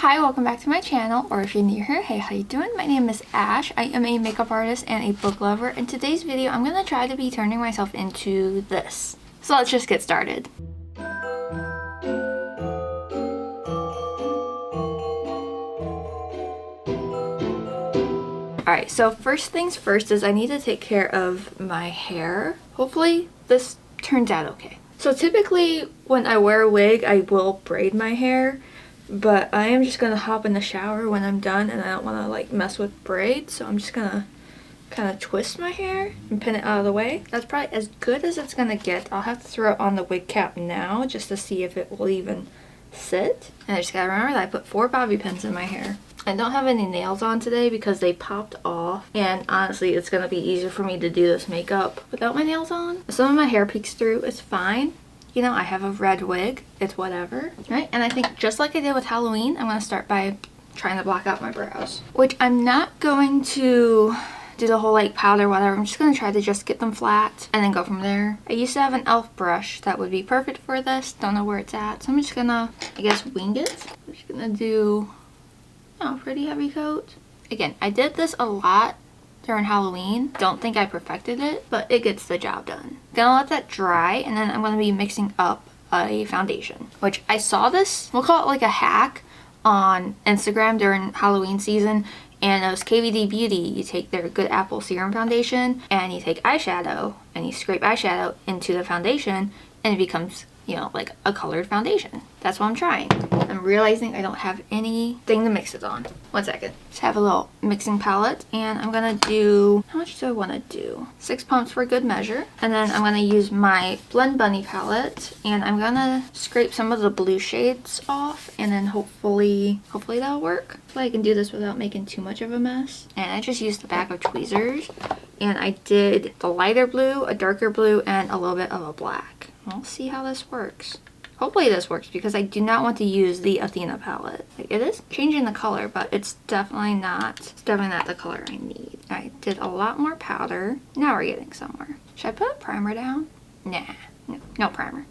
Hi, welcome back to my channel, or if you're new here, hey, how you doing? My name is Ash. I am a makeup artist and a book lover. In today's video, I'm going to try to be turning myself into this. So let's just get started. Alright, so first things first is I need to take care of my hair. Hopefully this turns out okay. So typically when I wear a wig, I will braid my hair. But I am just going to hop in the shower when I'm done, and I don't want to like mess with braids, so I'm just going to kind of twist my hair and pin it out of the way. That's probably as good as it's going to get. I'll have to throw it on the wig cap now just to see if it will even sit. And I just got to remember that I put 4 bobby pins in my hair. I don't have any nails on today because they popped off, and honestly it's going to be easier for me to do this makeup without my nails on. If some of my hair peeks through, it's fine. You know, I have a red wig, it's whatever, right? And I think just like I did with Halloween, I'm going to start by trying to block out my brows, which I'm not going to do the whole like powder whatever. I'm just going to try to just get them flat and then go from there. I used to have an e.l.f. brush that would be perfect for this. Don't know where it's at, so I'm just going to, I guess, wing it. I'm just going to do, oh, pretty heavy coat. Again, I did this a lot during Halloween. Don't think I perfected it, but it gets the job done. Gonna let that dry, and then I'm gonna be mixing up a foundation, which I saw this, we'll call it like a hack on Instagram during Halloween season, and it was KVD Beauty. You take their Good Apple Serum foundation and you take eyeshadow and you scrape eyeshadow into the foundation and it becomes, you know, like a colored foundation. That's what I'm trying. I'm realizing I don't have anything to mix it on. 1 second. Just have a little mixing palette, and I'm gonna do, how much do I want to do? 6 pumps for good measure. And then I'm gonna use my Blend Bunny palette, and I'm gonna scrape some of the blue shades off, and then hopefully that'll work. Hopefully I can do this without making too much of a mess. And I just used the bag of tweezers, and I did the lighter blue, a darker blue, and a little bit of a black. We'll see how this works. Hopefully this works, because I do not want to use the Athena palette. Like, it is changing the color, but it's definitely not the color I need. I did a lot more powder. Now we're getting somewhere. Should I put a primer down? Nah, no primer.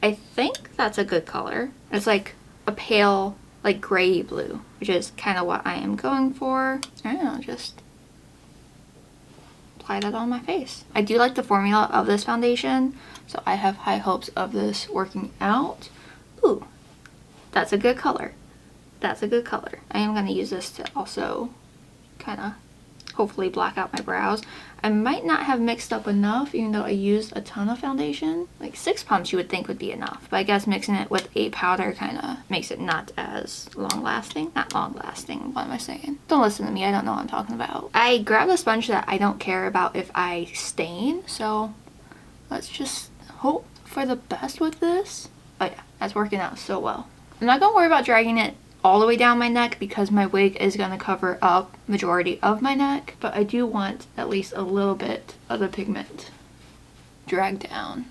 I think that's a good color. It's like a pale, like gray blue, which is kind of what I am going for. I don't know, just apply that on my face. I do like the formula of this foundation, so I have high hopes of this working out. Ooh, that's a good color. That's a good color. I am going to use this to also kind of hopefully black out my brows. I might not have mixed up enough, even though I used a ton of foundation. Like 6 pumps you would think would be enough, but I guess mixing it with a powder kind of makes it not as long lasting. Not long lasting, what am I saying? Don't listen to me, I don't know what I'm talking about. I grabbed a sponge that I don't care about if I stain, so let's just hope for the best with this. Oh yeah, that's working out so well. I'm not gonna worry about dragging it all the way down my neck because my wig is going to cover up majority of my neck, but I do want at least a little bit of the pigment dragged down.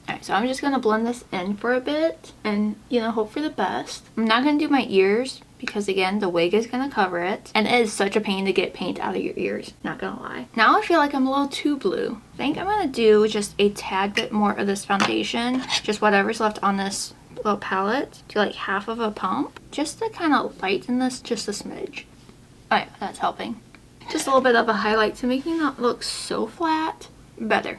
Alright, so I'm just going to blend this in for a bit and, you know, hope for the best. I'm not going to do my ears because, again, the wig is going to cover it, and it is such a pain to get paint out of your ears, not gonna lie. Now I feel like I'm a little too blue. I think I'm going to do just a tad bit more of this foundation, just whatever's left on this little palette, do like half of a pump just to kind of lighten this just a smidge. Oh yeah, that's helping. Just a little bit of a highlight to make me not look so flat. Better.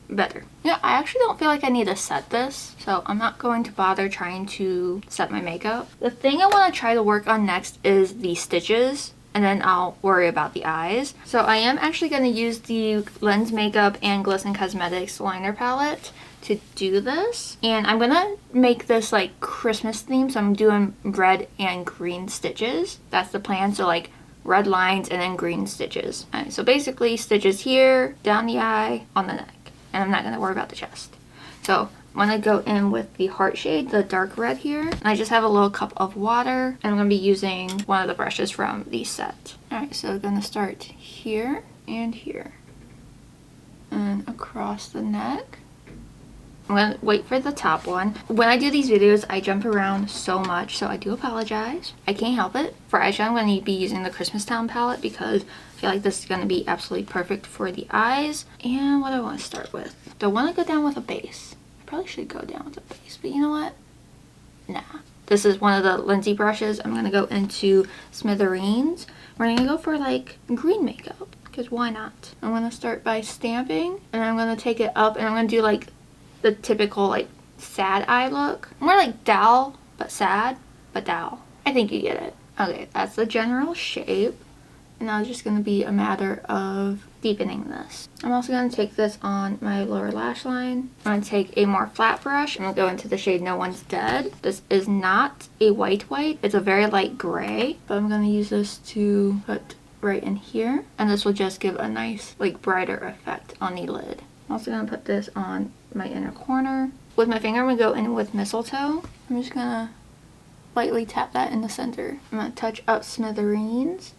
Yeah, I actually don't feel like I need to set this, so I'm not going to bother trying to set my makeup. The thing I want to try to work on next is the stitches, and then I'll worry about the eyes. So I am actually going to use the Linsmakeup and Glisten Cosmetics liner palette to do this, and I'm gonna make this like Christmas theme, so I'm doing red and green stitches. That's the plan, so like red lines and then green stitches. Alright, so basically stitches here, down the eye, on the neck, and I'm not gonna worry about the chest. So I'm gonna go in with the heart shade, the dark red here, and I just have a little cup of water, and I'm gonna be using one of the brushes from the set. Alright, so I'm gonna start here and here and across the neck. I'm gonna wait for the top one. When I do these videos, I jump around so much, so I do apologize. I can't help it. For eyeshadow, I'm going to be using the Christmas Town palette because I feel like this is going to be absolutely perfect for the eyes. And what do I want to start with? Do I want to go down with a base? I probably should go down with a base, but you know what? Nah. This is one of the Lindsay brushes. I'm going to go into Smithereens. We're going to go for like green makeup, because why not? I'm going to start by stamping, and I'm going to take it up, and I'm going to do like the typical like sad eye look. More like doll, but sad, but doll. I think you get it. Okay, that's the general shape. And now it's just going to be a matter of deepening this. I'm also going to take this on my lower lash line. I'm going to take a more flat brush. I'm going to go into the shade No One's Dead. This is not a white. It's a very light gray. But I'm going to use this to put right in here. And this will just give a nice, like, brighter effect on the lid. I'm also going to put this on my inner corner. With my finger, I'm going to go in with Mistletoe. I'm just going to lightly tap that in the center. I'm going to touch up Smithereens.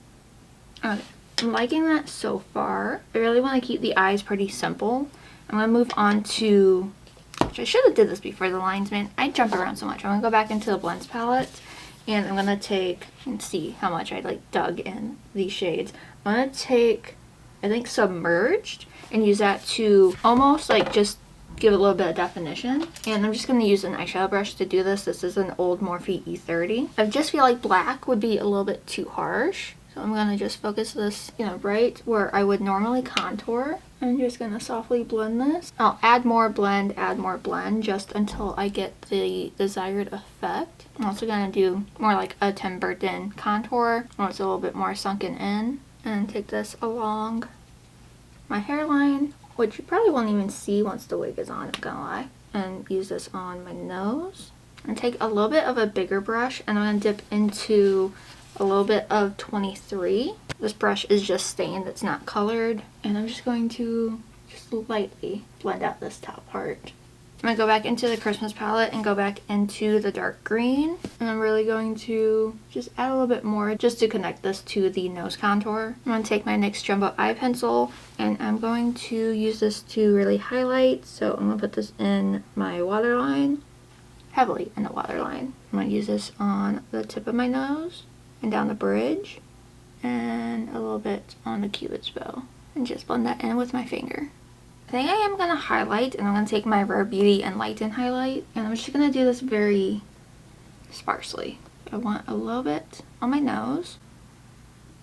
Okay, I'm liking that so far. I really want to keep the eyes pretty simple. I'm going to move on to, which I should have did this before the lines, man. I jump around so much. I'm going to go back into the blends palette, and I'm going to take, and see how much I like dug in these shades. I'm going to take, I think, Submerged, and use that to almost like just give a little bit of definition. And I'm just going to use an eyeshadow brush to do this. This is an old Morphe E30. I just feel like black would be a little bit too harsh. So I'm going to just focus this, you know, right where I would normally contour. I'm just going to softly blend this. I'll add more blend, just until I get the desired effect. I'm also going to do more like a Tim Burton contour, where it's a little bit more sunken in. And take this along my hairline, which you probably won't even see once the wig is on, I'm not gonna lie. And use this on my nose. And take a little bit of a bigger brush, and I'm going to dip into a little bit of 23. This brush is just stained, it's not colored. And I'm just going to just lightly blend out this top part. I'm going to go back into the Christmas palette and go back into the dark green. And I'm really going to just add a little bit more just to connect this to the nose contour. I'm going to take my NYX Jumbo Eye Pencil, and I'm going to use this to really highlight. So I'm going to put this in my waterline, heavily in the waterline. I'm going to use this on the tip of my nose, and down the bridge, and a little bit on the Cupid's bow, and just blend that in with my finger. I think I am going to highlight, and I'm going to take my Rare Beauty Enlighten highlight, and I'm just going to do this very sparsely. I want a little bit on my nose,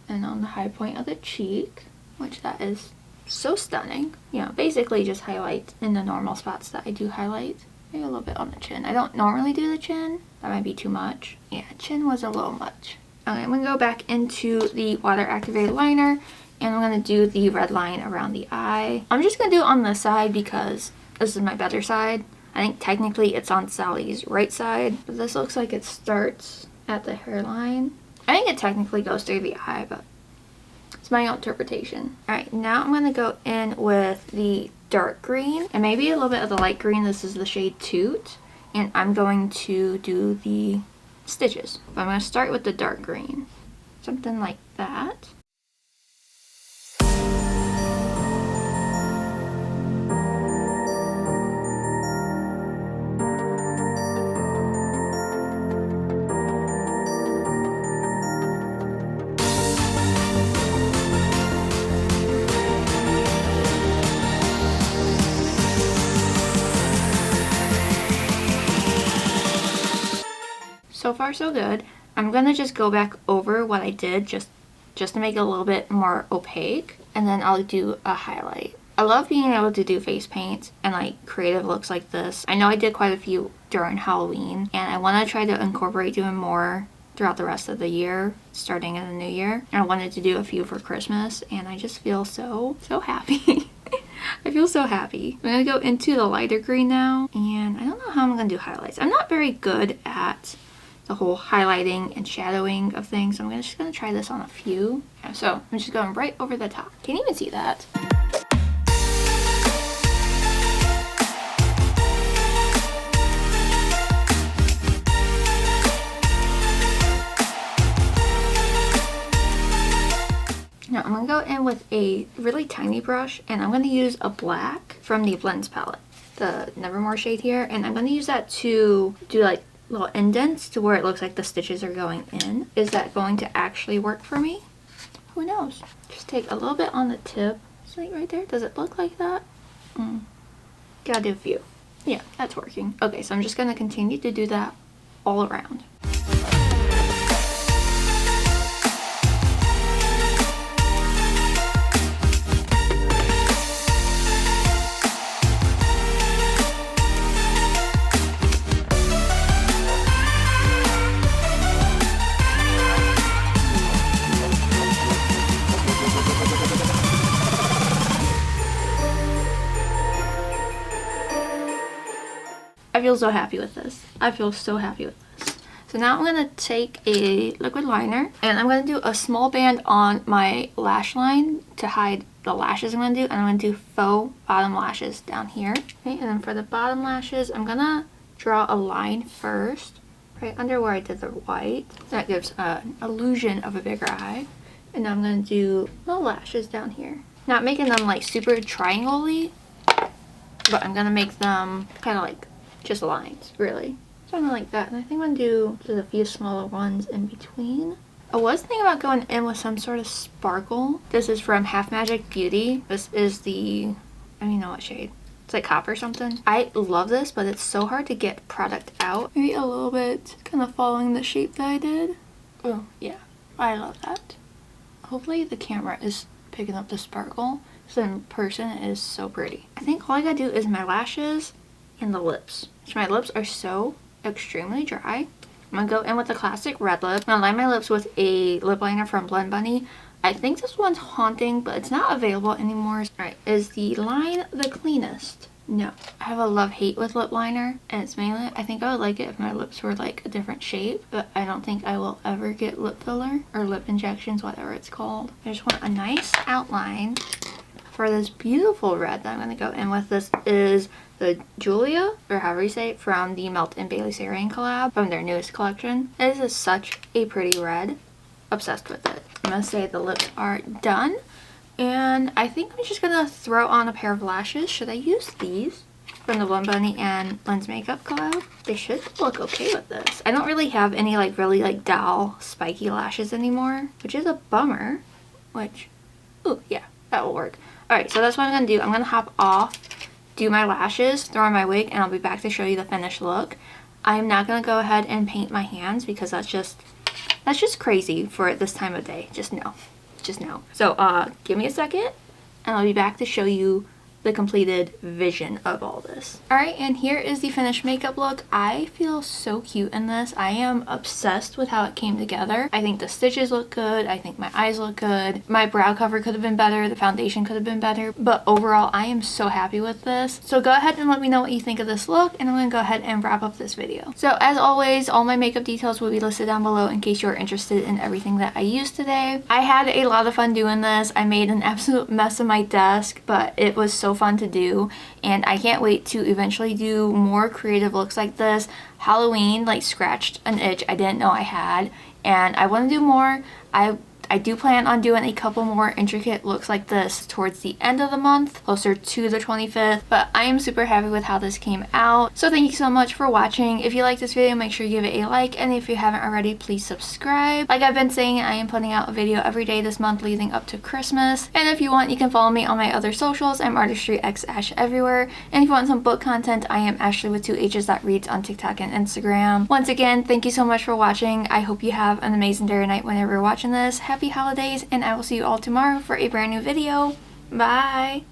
and on the high point of the cheek, which that is so stunning. You know, basically just highlight in the normal spots that I do highlight. Maybe a little bit on the chin. I don't normally do the chin. That might be too much. Yeah, chin was a little much. Okay, I'm going to go back into the water activated liner, and I'm going to do the red line around the eye. I'm just going to do it on this side because this is my better side. I think technically it's on Sally's right side, but this looks like it starts at the hairline. I think it technically goes through the eye, but it's my own interpretation. Alright, now I'm going to go in with the dark green and maybe a little bit of the light green. This is the shade Toot, and I'm going to do the stitches. But I'm going to start with the dark green. Something like that. So far so good. I'm gonna just go back over what I did just to make it a little bit more opaque, and then I'll do a highlight. I love being able to do face paint and like creative looks like this. I know I did quite a few during Halloween, and I want to try to incorporate doing more throughout the rest of the year, starting in the new year. And I wanted to do a few for Christmas, and I just feel so happy. I feel so happy. I'm gonna go into the lighter green now, and I don't know how I'm gonna do highlights. I'm not very good at the whole highlighting and shadowing of things. I'm just gonna try this on a few. Yeah, so I'm just going right over the top. Can't even see that. Now I'm gonna go in with a really tiny brush, and I'm gonna use a black from the Blends palette, the Nevermore shade here, and I'm gonna use that to do like little indents to where it looks like the stitches are going in. Is that going to actually work for me? Who knows? Just take a little bit on the tip. It's like right there. Does it look like that? Gotta do a few. Yeah, that's working. Okay, so I'm just gonna continue to do that all around. I feel so happy with this. I feel so happy with this. So now I'm going to take a liquid liner and I'm going to do a small band on my lash line to hide the lashes I'm going to do. And I'm going to do faux bottom lashes down here. Okay, and then for the bottom lashes, I'm going to draw a line first, right under where I did the white. That gives an illusion of a bigger eye. And now I'm going to do little lashes down here. Not making them like super triangle-y, but I'm going to make them kind of like just lines, really. Something like that. And I think I'm going to do just a few smaller ones in between. I was thinking about going in with some sort of sparkle. This is from Half Magic Beauty. This is the, I don't even know what shade. It's like copper something. I love this, but it's so hard to get product out. Maybe a little bit kind of following the shape that I did. Oh, yeah. I love that. Hopefully the camera is picking up the sparkle. So in person it is so pretty. I think all I gotta do is my lashes and the lips. So my lips are so extremely dry. I'm gonna go in with the classic red lip. I'm gonna line my lips with a lip liner from Blend Bunny. I think this one's Haunting, but it's not available anymore. Alright, is the line the cleanest? No. I have a love-hate with lip liner, and it's mainly, I think I would like it if my lips were like a different shape, but I don't think I will ever get lip filler or lip injections, whatever it's called. I just want a nice outline for this beautiful red that I'm gonna go in with. This is the Giulia, or however you say it, from the Melt and Bailey Sarian collab from their newest collection. This is such a pretty red. Obsessed with it. I'm gonna say the lips are done, and I think I'm just gonna throw on a pair of lashes. Should I use these from the Blend Bunny and Linsmakeup collab? They should look okay with this. I don't really have any like really like doll spiky lashes anymore, which is a bummer. Which, ooh, yeah, that will work. Alright, so that's what I'm gonna do. I'm gonna hop off, do my lashes, throw on my wig, and I'll be back to show you the finished look. I'm not gonna go ahead and paint my hands because that's just crazy for this time of day. Just no. So give me a second and I'll be back to show you the completed vision of all this. Alright, and here is the finished makeup look. I feel so cute in this. I am obsessed with how it came together. I think the stitches look good. I think my eyes look good. My brow cover could have been better. The foundation could have been better. But overall, I am so happy with this. So go ahead and let me know what you think of this look, and I'm going to go ahead and wrap up this video. So as always, all my makeup details will be listed down below in case you're interested in everything that I used today. I had a lot of fun doing this. I made an absolute mess of my desk, but it was so fun to do, and I can't wait to eventually do more creative looks like this. Halloween like scratched an itch I didn't know I had, and I want to do more. I do plan on doing a couple more intricate looks like this towards the end of the month, closer to the 25th, but I am super happy with how this came out. So thank you so much for watching. If you like this video, make sure you give it a like, and if you haven't already, please subscribe. Like I've been saying, I am putting out a video every day this month leading up to Christmas, and if you want, you can follow me on my other socials. I'm artistryxashh everywhere, and if you want some book content, I am Ashley with 2 H's.reads on TikTok and Instagram. Once again, thank you so much for watching. I hope you have an amazing day or night whenever you're watching this. Happy holidays, and I will see you all tomorrow for a brand new video. Bye!